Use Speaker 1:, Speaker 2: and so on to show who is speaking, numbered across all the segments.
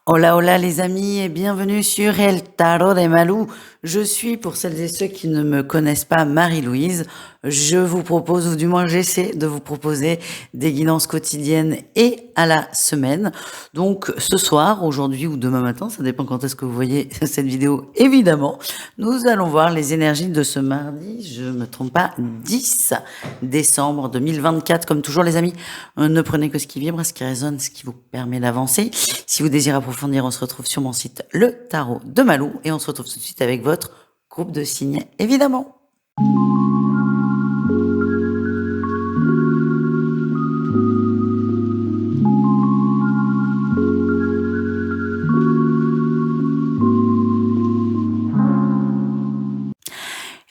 Speaker 1: Hola, hola les amis et bienvenue sur El Tarot de Malou. Je suis, pour celles et ceux qui ne me connaissent pas, Marie-Louise. Je vous propose, ou du moins j'essaie de vous proposer des guidances quotidiennes et à la semaine. Donc ce soir, aujourd'hui ou demain matin, ça dépend quand est-ce que vous voyez cette vidéo, évidemment. Nous allons voir les énergies de ce mardi, je me trompe pas, 10 décembre 2024. Comme toujours les amis, ne prenez que ce qui vibre, ce qui résonne, ce qui vous permet d'avancer. Si vous désirez approfondir, on se retrouve sur mon site Le Tarot de Malou et on se retrouve tout de suite avec votre groupe de signes, évidemment.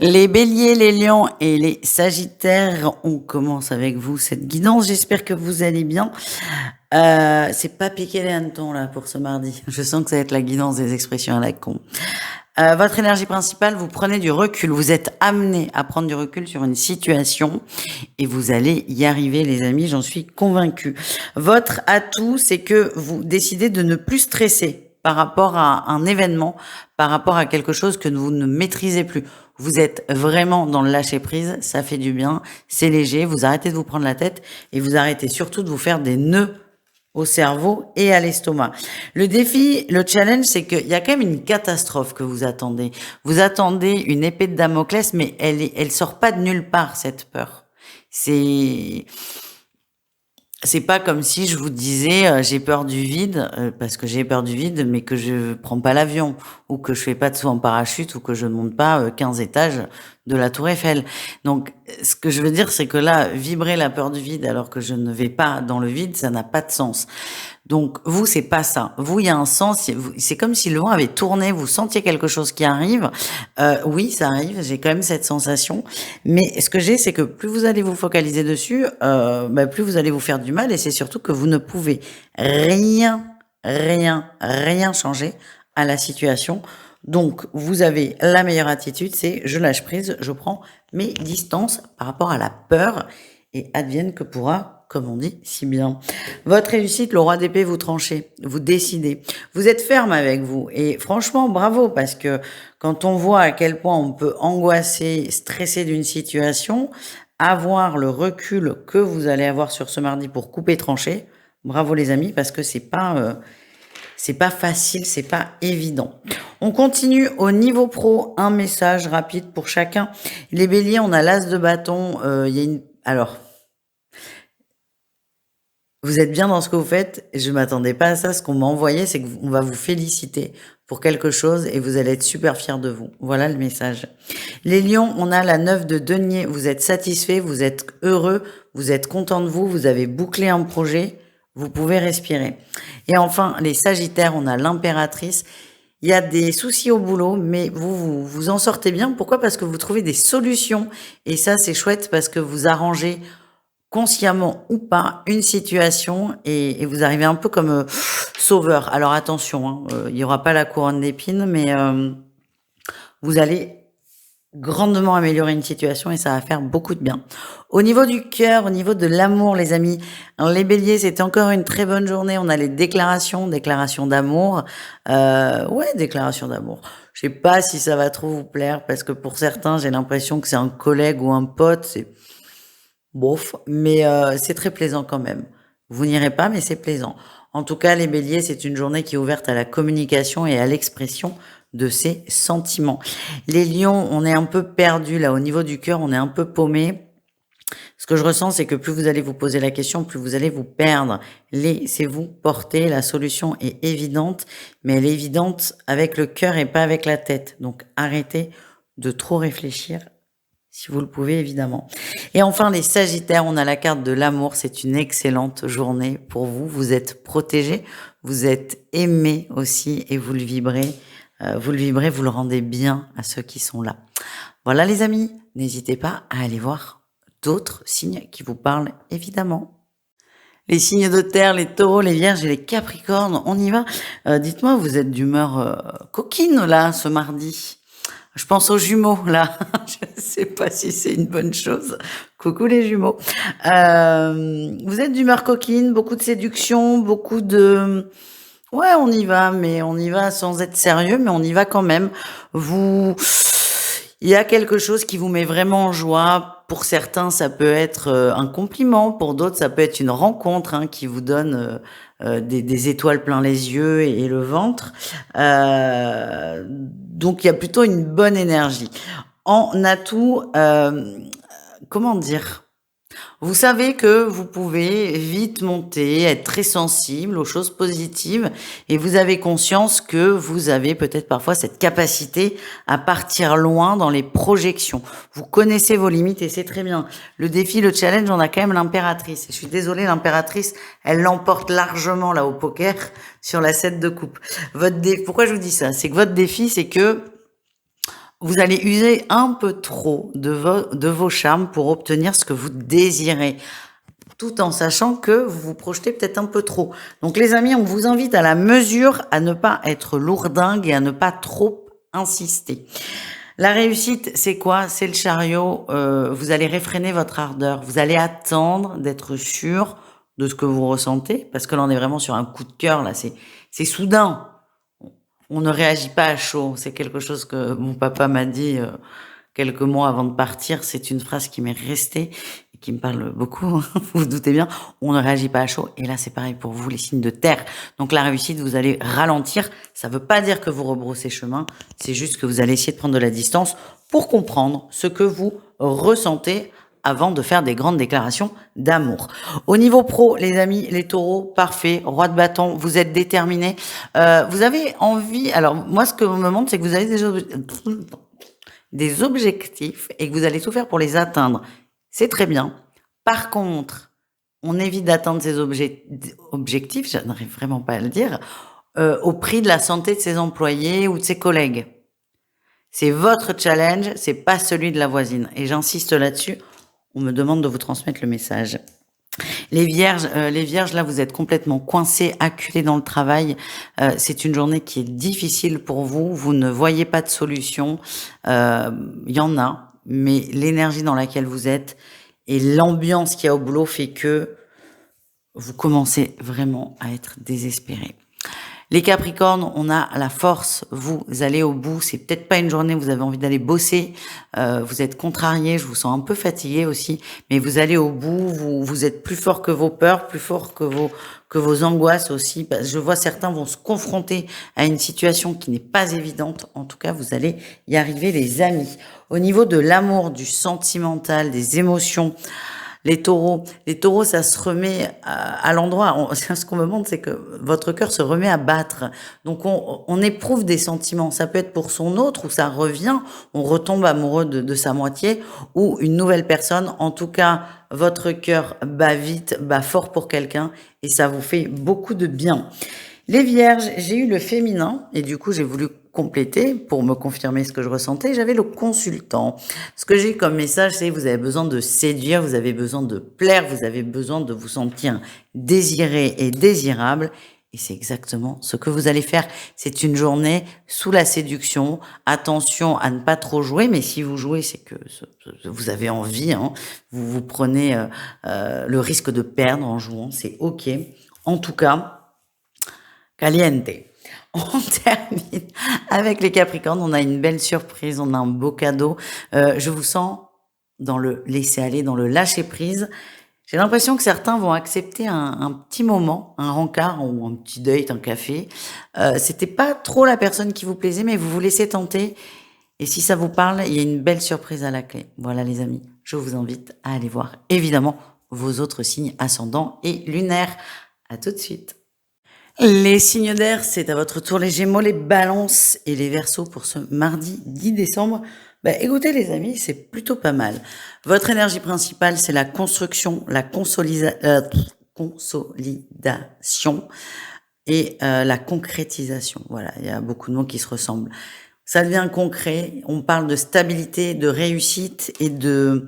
Speaker 1: Les béliers, les lions et les sagittaires, on commence avec vous cette guidance. J'espère que vous allez bien. C'est pas piquer les hannetons là pour ce mardi. Je sens que ça va être la guidance des expressions à la con. Votre énergie principale, vous prenez du recul. Vous êtes amené à prendre du recul sur une situation et vous allez y arriver, les amis, j'en suis convaincue. Votre atout, c'est que vous décidez de ne plus stresser par rapport à un événement, par rapport à quelque chose que vous ne maîtrisez plus. Vous êtes vraiment dans le lâcher prise, ça fait du bien, c'est léger, vous arrêtez de vous prendre la tête et vous arrêtez surtout de vous faire des nœuds au cerveau et à l'estomac. Le défi, le challenge, c'est qu'il y a quand même une catastrophe que vous attendez. Vous attendez une épée de Damoclès, mais elle sort pas de nulle part, cette peur. C'est pas comme si je vous disais j'ai peur du vide parce que j'ai peur du vide mais que je prends pas l'avion ou que je fais pas de saut en parachute ou que je ne monte pas 15 étages de la Tour Eiffel. Donc ce que je veux dire c'est que là vibrer la peur du vide alors que je ne vais pas dans le vide, ça n'a pas de sens. Donc vous c'est pas ça. Vous il y a un sens, c'est comme si le vent avait tourné, vous sentiez quelque chose qui arrive. Oui, ça arrive, j'ai quand même cette sensation. Mais ce que j'ai, c'est que plus vous allez vous focaliser dessus, plus vous allez vous faire du mal. Et c'est surtout que vous ne pouvez rien, rien changer à la situation. Donc, vous avez la meilleure attitude, c'est je lâche prise, je prends mes distances par rapport à la peur et advienne que pourra, comme on dit si bien. Votre réussite, le roi d'épée, vous tranchez, vous décidez. Vous êtes ferme avec vous. Et franchement, bravo, parce que quand on voit à quel point on peut angoisser, stresser d'une situation, avoir le recul que vous allez avoir sur ce mardi pour couper trancher, bravo les amis, parce que c'est pas facile, c'est pas évident. On continue au niveau pro, un message rapide pour chacun. Les béliers, on a l'as de bâton, il y a une... Alors, vous êtes bien dans ce que vous faites. Je m'attendais pas à ça. Ce qu'on m'a envoyé, c'est qu'on va vous féliciter pour quelque chose et vous allez être super fiers de vous. Voilà le message. Les lions, on a la 9 de denier. Vous êtes satisfait, vous êtes heureux, vous êtes content de vous, vous avez bouclé un projet, vous pouvez respirer. Et enfin, les sagittaires, on a l'impératrice. Il y a des soucis au boulot, mais vous en sortez bien. Pourquoi? Parce que vous trouvez des solutions. Et ça, c'est chouette parce que vous arrangez consciemment ou pas une situation et vous arrivez un peu comme sauveur. Alors attention, hein, il n'y aura pas la couronne d'épines, mais vous allez grandement améliorer une situation et ça va faire beaucoup de bien. Au niveau du cœur, au niveau de l'amour, les amis, alors, les béliers, c'était encore une très bonne journée. On a les déclarations d'amour. Ouais, déclaration d'amour. Je sais pas si ça va trop vous plaire parce que pour certains, j'ai l'impression que c'est un collègue ou un pote. C'est bof, mais c'est très plaisant quand même. Vous n'irez pas, mais c'est plaisant. En tout cas, les béliers, c'est une journée qui est ouverte à la communication et à l'expression de ses sentiments. Les lions, on est un peu perdu là, au niveau du cœur, on est un peu paumé. Ce que je ressens, c'est que plus vous allez vous poser la question, plus vous allez vous perdre. Laissez-vous porter, la solution est évidente, mais elle est évidente avec le cœur et pas avec la tête. Donc arrêtez de trop réfléchir si vous le pouvez évidemment. Et enfin, les sagittaires, on a la carte de l'amour. C'est une excellente journée pour vous. Vous êtes protégés, vous êtes aimés aussi et vous le vibrez. Vous le vibrez, vous le rendez bien à ceux qui sont là. Voilà les amis, n'hésitez pas à aller voir d'autres signes qui vous parlent évidemment. Les signes de terre, les taureaux, les vierges et les capricornes, on y va. Dites-moi, vous êtes d'humeur coquine là ce mardi? Je pense aux jumeaux, là. Je sais pas si c'est une bonne chose. Coucou les jumeaux. Vous êtes d'humeur coquine, beaucoup de séduction, beaucoup de... Ouais, on y va, mais on y va sans être sérieux, mais on y va quand même. Vous il y a quelque chose qui vous met vraiment en joie. Pour certains, ça peut être, un compliment, pour d'autres, ça peut être une rencontre, hein, qui vous donne, des étoiles plein les yeux et le ventre. Donc il y a plutôt une bonne énergie. En atout, comment dire? Vous savez que vous pouvez vite monter, être très sensible aux choses positives et vous avez conscience que vous avez peut-être parfois cette capacité à partir loin dans les projections. Vous connaissez vos limites et c'est très bien. Le défi, le challenge, on a quand même l'impératrice. Et je suis désolée, l'impératrice, elle l'emporte largement là au poker sur la 7 de coupe. Pourquoi je vous dis ça? C'est que votre défi, c'est que vous allez user un peu trop de vos charmes pour obtenir ce que vous désirez, tout en sachant que vous vous projetez peut-être un peu trop. Donc les amis, on vous invite à la mesure, à ne pas être lourdingue et à ne pas trop insister. La réussite, c'est quoi? C'est le chariot. Vous allez réfréner votre ardeur. Vous allez attendre d'être sûr de ce que vous ressentez, parce que là, on est vraiment sur un coup de cœur. Là, c'est soudain. On ne réagit pas à chaud. C'est quelque chose que mon papa m'a dit quelques mois avant de partir. C'est une phrase qui m'est restée et qui me parle beaucoup. Vous vous doutez bien. On ne réagit pas à chaud. Et là, c'est pareil pour vous, les signes de terre. Donc la réussite, vous allez ralentir. Ça ne veut pas dire que vous rebroussez chemin. C'est juste que vous allez essayer de prendre de la distance pour comprendre ce que vous ressentez avant de faire des grandes déclarations d'amour. Au niveau pro, les amis, les taureaux, parfait, roi de bâton, vous êtes déterminés. Vous avez envie, alors moi ce que me montre, c'est que vous avez des objectifs et que vous allez tout faire pour les atteindre. C'est très bien. Par contre, on évite d'atteindre ces objectifs, je n'arrive vraiment pas à le dire, au prix de la santé de ses employés ou de ses collègues. C'est votre challenge, c'est pas celui de la voisine. Et j'insiste là-dessus, on me demande de vous transmettre le message. Les vierges, là, vous êtes complètement coincés, acculés dans le travail. C'est une journée qui est difficile pour vous. Vous ne voyez pas de solution. Il y en a, mais l'énergie dans laquelle vous êtes et l'ambiance qu'il y a au boulot fait que vous commencez vraiment à être désespérés. Les Capricornes, on a la force, vous allez au bout, c'est peut-être pas une journée où vous avez envie d'aller bosser, vous êtes contrarié, je vous sens un peu fatigué aussi, mais vous allez au bout, vous êtes plus fort que vos peurs, plus fort que vos angoisses aussi. Je vois certains vont se confronter à une situation qui n'est pas évidente, en tout cas vous allez y arriver les amis. Au niveau de l'amour, du sentimental, des émotions, les taureaux, ça se remet à l'endroit. Ce qu'on me montre, c'est que votre cœur se remet à battre. Donc, on éprouve des sentiments. Ça peut être pour son autre, ou ça revient, on retombe amoureux de sa moitié, ou une nouvelle personne. En tout cas, votre cœur bat vite, bat fort pour quelqu'un, et ça vous fait beaucoup de bien. Les vierges, j'ai eu le féminin, et du coup, j'ai voulu compléter pour me confirmer ce que je ressentais. J'avais le consultant. Ce que j'ai comme message, c'est vous avez besoin de séduire, vous avez besoin de plaire, vous avez besoin de vous sentir désiré et désirable. Et c'est exactement ce que vous allez faire. C'est une journée sous la séduction. Attention à ne pas trop jouer, mais si vous jouez, c'est que vous avez envie. Hein. Vous prenez le risque de perdre en jouant. C'est OK. En tout cas, caliente. On termine avec les Capricornes. On a une belle surprise, on a un beau cadeau. Je vous sens dans le laisser aller, dans le lâcher prise. J'ai l'impression que certains vont accepter un petit moment, un rencard ou un petit date, un café. C'était pas trop la personne qui vous plaisait, mais vous vous laissez tenter. Et si ça vous parle, il y a une belle surprise à la clé. Voilà les amis, je vous invite à aller voir évidemment vos autres signes ascendants et lunaires. À tout de suite. Les signes d'air, c'est à votre tour les Gémeaux, les Balances et les Verseaux pour ce mardi 10 décembre. Écoutez les amis, c'est plutôt pas mal. Votre énergie principale, c'est la construction, la consolidation et la concrétisation. Voilà, il y a beaucoup de mots qui se ressemblent. Ça devient concret, on parle de stabilité, de réussite et de...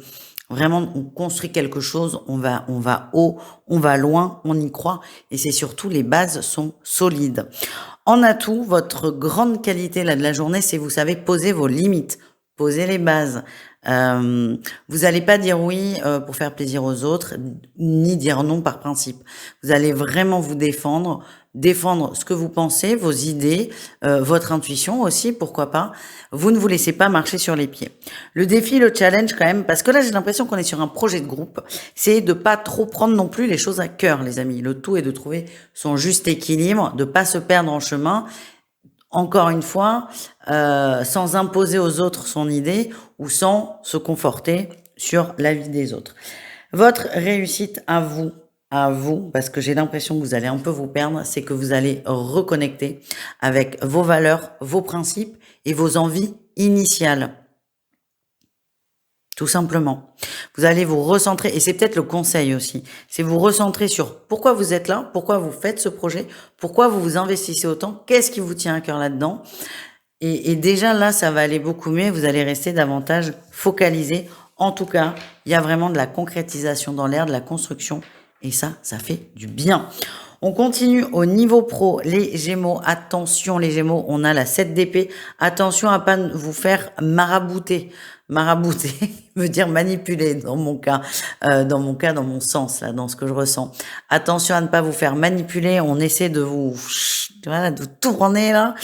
Speaker 1: Vraiment, on construit quelque chose, on va haut, on va loin, on y croit, et c'est surtout les bases sont solides. En atout, votre grande qualité là de la journée, c'est vous savez poser vos limites, poser les bases. Vous n'allez pas dire oui pour faire plaisir aux autres, ni dire non par principe. Vous allez vraiment vous défendre ce que vous pensez, vos idées, votre intuition aussi, pourquoi pas. Vous ne vous laissez pas marcher sur les pieds. Le défi, le challenge quand même, parce que là j'ai l'impression qu'on est sur un projet de groupe, c'est de pas trop prendre non plus les choses à cœur, les amis. Le tout est de trouver son juste équilibre, de pas se perdre en chemin. Encore une fois, sans imposer aux autres son idée ou sans se conforter sur l'avis des autres. Votre réussite à vous, parce que j'ai l'impression que vous allez un peu vous perdre, c'est que vous allez reconnecter avec vos valeurs, vos principes et vos envies initiales. Tout simplement. Vous allez vous recentrer, et c'est peut-être le conseil aussi, c'est vous recentrer sur pourquoi vous êtes là, pourquoi vous faites ce projet, pourquoi vous vous investissez autant, qu'est-ce qui vous tient à cœur là-dedans. Et déjà là, ça va aller beaucoup mieux, vous allez rester davantage focalisé. En tout cas, il y a vraiment de la concrétisation dans l'air, de la construction, et ça fait du bien. On continue au niveau pro, les Gémeaux. Attention les Gémeaux, on a la 7 d'épée. Attention à pas vous faire marabouter. Marabouter veut dire manipuler dans mon cas, dans mon sens, là, dans ce que je ressens. Attention à ne pas vous faire manipuler. On essaie de vous, voilà, de tourner là.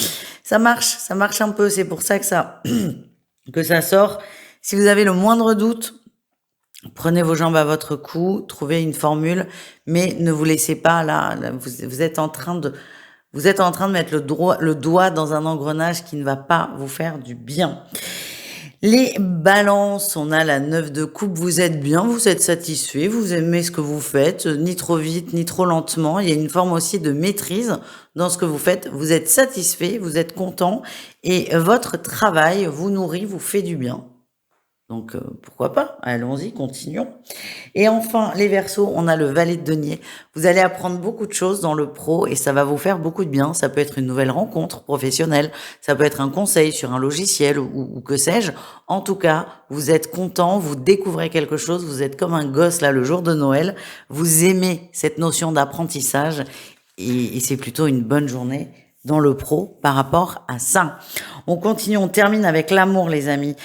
Speaker 1: Ça marche un peu. C'est pour ça que ça sort. Si vous avez le moindre doute, prenez vos jambes à votre cou, trouvez une formule, mais ne vous laissez pas là, vous êtes en train de mettre le doigt dans un engrenage qui ne va pas vous faire du bien. Les balances, on a la 9 de coupe, vous êtes bien, vous êtes satisfait, vous aimez ce que vous faites, ni trop vite, ni trop lentement. Il y a une forme aussi de maîtrise dans ce que vous faites. Vous êtes satisfait, vous êtes content et votre travail vous nourrit, vous fait du bien. Donc, pourquoi pas? Allons-y, continuons. Et enfin, les Verseaux, on a le valet de denier. Vous allez apprendre beaucoup de choses dans le pro et ça va vous faire beaucoup de bien. Ça peut être une nouvelle rencontre professionnelle, ça peut être un conseil sur un logiciel ou que sais-je. En tout cas, vous êtes content, vous découvrez quelque chose, vous êtes comme un gosse là le jour de Noël. Vous aimez cette notion d'apprentissage et c'est plutôt une bonne journée dans le pro par rapport à ça. On continue, on termine avec l'amour, les amis.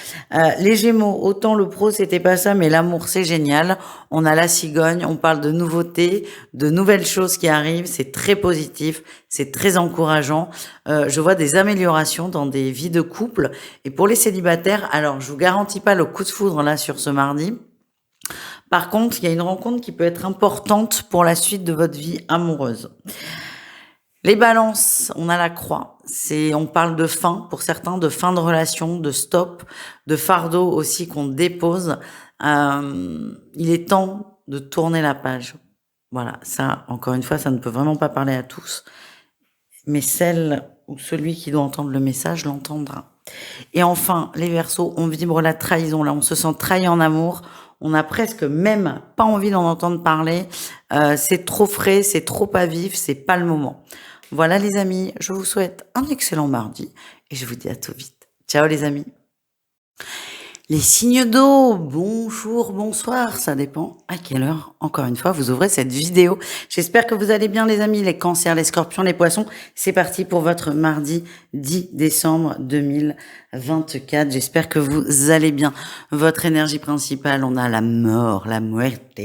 Speaker 1: Les Gémeaux, autant le pro c'était pas ça, mais l'amour c'est génial. On a la cigogne, on parle de nouveautés, de nouvelles choses qui arrivent, c'est très positif, c'est très encourageant. Je vois des améliorations dans des vies de couple. Et pour les célibataires, alors je vous garantis pas le coup de foudre là sur ce mardi. Par contre, il y a une rencontre qui peut être importante pour la suite de votre vie amoureuse. Les balances, on a la croix. On parle de fin, pour certains, de fin de relation, de stop, de fardeau aussi qu'on dépose. Il est temps de tourner la page. Voilà, ça, encore une fois, ça ne peut vraiment pas parler à tous. Mais celle ou celui qui doit entendre le message l'entendra. Et enfin, les Verseaux, on vibre la trahison. Là, on se sent trahi en amour. On a presque même pas envie d'en entendre parler. C'est trop frais, c'est trop pas vif, c'est pas le moment. Voilà les amis, je vous souhaite un excellent mardi et je vous dis à tout vite. Ciao les amis. Les signes d'eau, bonjour, bonsoir, ça dépend à quelle heure, encore une fois, vous ouvrez cette vidéo. J'espère que vous allez bien les amis, les cancers, les scorpions, les poissons. C'est parti pour votre mardi 10 décembre 2024. J'espère que vous allez bien. Votre énergie principale, on a la mort, la muerte.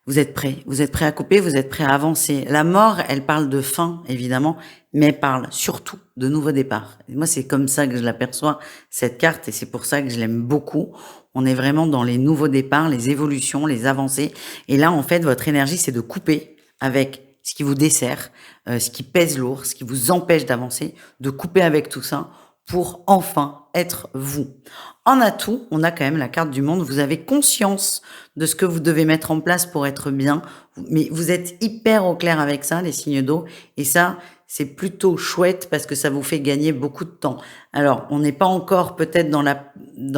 Speaker 1: Vous êtes prêts à couper, vous êtes prêts à avancer. La mort, elle parle de fin, évidemment, mais elle parle surtout de nouveau départ. Et moi, c'est comme ça que je l'aperçois, cette carte, et c'est pour ça que je l'aime beaucoup. On est vraiment dans les nouveaux départs, les évolutions, les avancées. Et là, en fait, votre énergie, c'est de couper avec ce qui vous dessert, ce qui pèse lourd, ce qui vous empêche d'avancer, de couper avec tout ça pour enfin être vous. En atout, on a quand même la carte du monde. Vous avez conscience de ce que vous devez mettre en place pour être bien, mais vous êtes hyper au clair avec ça, les signes d'eau, et ça, c'est plutôt chouette parce que ça vous fait gagner beaucoup de temps. Alors, on n'est pas encore peut-être dans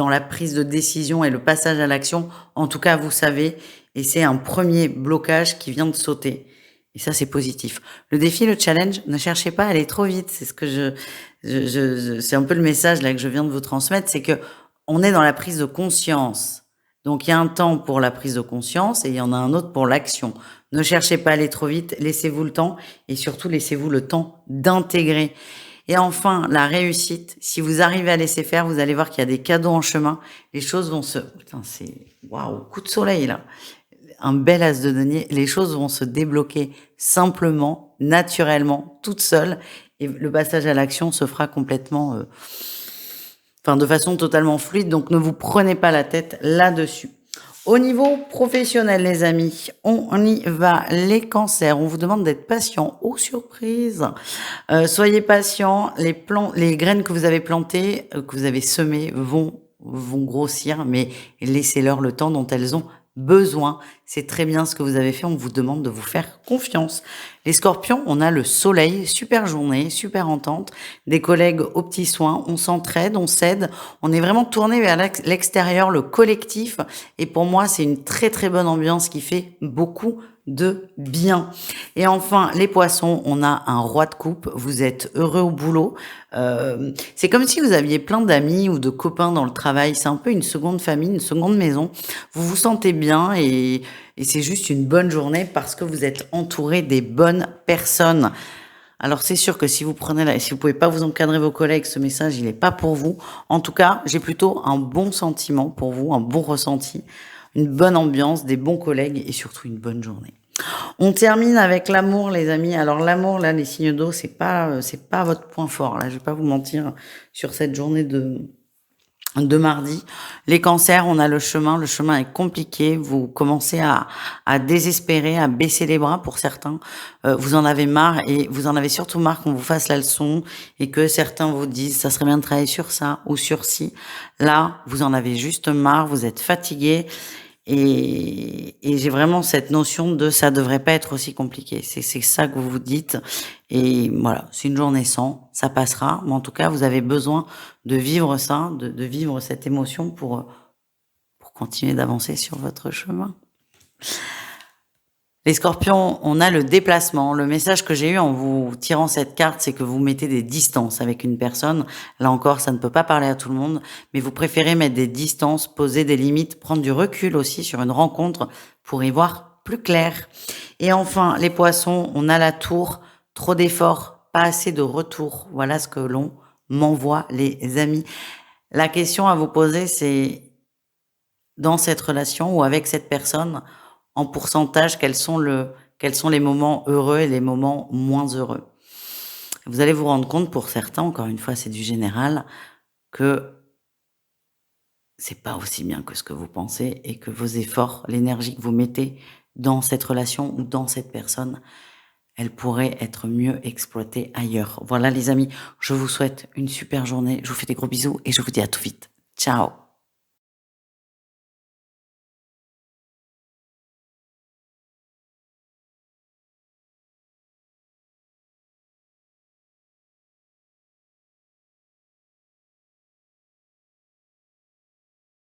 Speaker 1: la prise de décision et le passage à l'action. En tout cas, vous savez, et c'est un premier blocage qui vient de sauter. Et ça, c'est positif. Le défi, le challenge, ne cherchez pas à aller trop vite. C'est ce que c'est un peu le message là que je viens de vous transmettre, c'est que on est dans la prise de conscience. Donc, il y a un temps pour la prise de conscience et il y en a un autre pour l'action. Ne cherchez pas à aller trop vite, laissez-vous le temps et surtout laissez-vous le temps d'intégrer. Et enfin, la réussite. Si vous arrivez à laisser faire, vous allez voir qu'il y a des cadeaux en chemin. Les choses vont se... Putain, c'est... Waouh, coup de soleil, là. Un bel as de denier. Les choses vont se débloquer simplement, naturellement, toutes seules. Et le passage à l'action se fera complètement... Enfin, de façon totalement fluide. Donc, ne vous prenez pas la tête là-dessus. Au niveau professionnel, les amis, on y va. Les cancers, on vous demande d'être patient. Oh, surprise! Soyez patient. Les graines que vous avez plantées, que vous avez semées, vont grossir, mais laissez-leur le temps dont elles ont besoin. C'est très bien ce que vous avez fait. On vous demande de vous faire confiance. Les scorpions, on a le soleil, super journée, super entente, des collègues aux petits soins, on s'entraide, on s'aide, on est vraiment tourné vers l'extérieur, le collectif. Et pour moi, c'est une très très bonne ambiance qui fait beaucoup de bien. Et enfin, les poissons, on a un roi de coupe, vous êtes heureux au boulot. C'est comme si vous aviez plein d'amis ou de copains dans le travail, c'est un peu une seconde famille, une seconde maison. Vous vous sentez bien et c'est juste une bonne journée parce que vous êtes entouré des bonnes personnes. Alors c'est sûr que si vous pouvez pas vous encadrer vos collègues, ce message il n'est pas pour vous. En tout cas, j'ai plutôt un bon sentiment pour vous, un bon ressenti, une bonne ambiance, des bons collègues et surtout une bonne journée. On termine avec l'amour, les amis. Alors l'amour, là, les signes d'eau, c'est pas votre point fort. Là, je vais pas vous mentir sur cette journée de mardi. Les cancers, on a le chemin. Le chemin est compliqué. Vous commencez à désespérer, à baisser les bras pour certains. Vous en avez marre et vous en avez surtout marre qu'on vous fasse la leçon et que certains vous disent ça serait bien de travailler sur ça ou sur ci. Là, vous en avez juste marre. Vous êtes fatigué. Et j'ai vraiment cette notion de ça devrait pas être aussi compliqué. C'est ça que vous vous dites. Et voilà, c'est une journée sans, ça passera. Mais en tout cas, vous avez besoin de vivre ça, de vivre cette émotion pour continuer d'avancer sur votre chemin. Les scorpions, on a le déplacement. Le message que j'ai eu en vous tirant cette carte, c'est que vous mettez des distances avec une personne. Là encore, ça ne peut pas parler à tout le monde, mais vous préférez mettre des distances, poser des limites, prendre du recul aussi sur une rencontre pour y voir plus clair. Et enfin, les poissons, on a la tour, trop d'efforts, pas assez de retour. Voilà ce que l'on m'envoie, les amis. La question à vous poser, c'est dans cette relation ou avec cette personne, en pourcentage, quels sont les moments heureux et les moments moins heureux. Vous allez vous rendre compte, pour certains, encore une fois, c'est du général, que c'est pas aussi bien que ce que vous pensez et que vos efforts, l'énergie que vous mettez dans cette relation ou dans cette personne, elle pourrait être mieux exploitée ailleurs. Voilà les amis, je vous souhaite une super journée, je vous fais des gros bisous et je vous dis à tout vite. Ciao!